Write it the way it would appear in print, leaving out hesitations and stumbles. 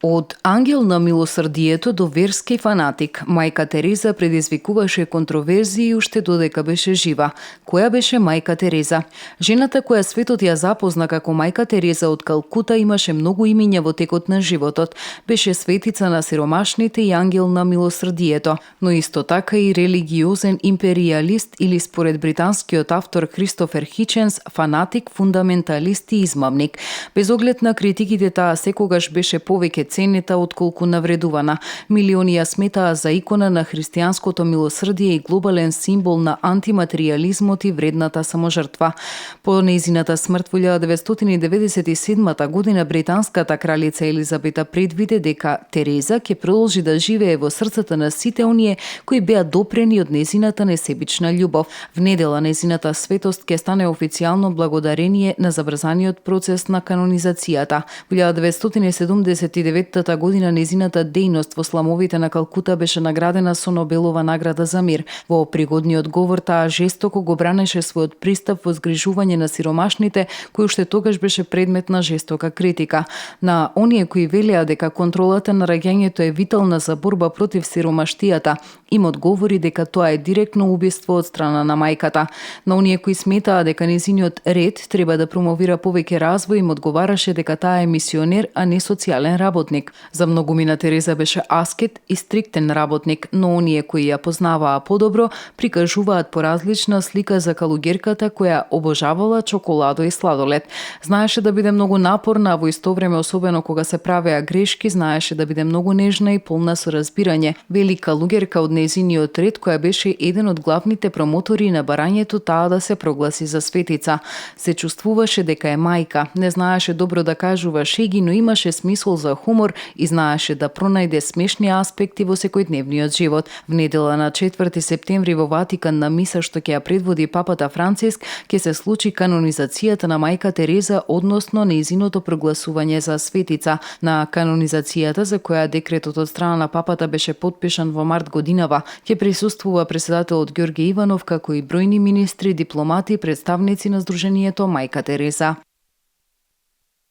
Од ангел на милосрдието до верски фанатик, мајка Тереза предизвикуваше контроверзии уште додека беше жива. Која беше мајка Тереза? Жената која светот ја запозна како мајка Тереза од Калкута имаше многу имиња во текот на животот. Беше светица на сиромашните и ангел на милосрдието, но исто така и религиозен империалист или според британскиот автор Кристофер Хиченс, фанатик, фундаменталист и измамник. Без оглед на критиките, таа секогаш беше повеќе ценета отколку навредувана. Милиони ја сметаа за икона на христијанското милосрдие и глобален символ на антиматеријализмот и вредната саможртва. По нејзината смрт во 1997 година британската кралица Елизабета предвиде дека Тереза ќе продолжи да живее во срцата на сите оние кои беа допрени од нејзината несебична љубов. В недела нејзината светост ќе стане официјално благодарение на забрзаниот процес на канонизацијата. Во 1979 година нејзината дејност во сламовите на Калкута беше наградена со Нобелова награда за мир. Во пригодниот говор таа жестоко го бранеше својот пристап во згрижување на сиромашните, кој уште тогаш беше предмет на жестока критика. На оние кои велеа дека контролата на раѓањето е витална за борба против сиромаштијата, им одговори дека тоа е директно убиство од страна на мајката. На оние кои сметаа дека нејзиниот ред треба да промовира повеќе развој, им одговараше дека таа е мисионер, а не социјален работник. За многумина Тереза беше аскет и стриктен работник, но оние кои ја познаваа подобро прикажуваат поразлична слика за калугерката која обожавала чоколадо и сладолед. Знаеше да биде многу напорна, а во исто време, особено кога се правеа грешки, знаеше да биде многу нежна и полна со разбирање. Вели калугерка од нејзиниот ред, која беше еден од главните промотори на барањето таа да се прогласи за светица. Се чувствуваше дека е мајка, не знаеше добро да кажува шеги, но имаше смисол за хумор и знаеше да пронајде смешни аспекти во секојдневниот живот. В недела на 4 септември во Ватикан на миса што ќе ја предводи папата Франциск ќе се случи канонизацијата на мајка Тереза, односно нејзиното прогласување за светица. На канонизацијата, за која декретот од страна на папата беше потпишан во март годинава, ќе присуствува претседателот Ѓорѓе Иванов, како и бројни министри, дипломати и представници на Сдруженијето Мајка Тереза.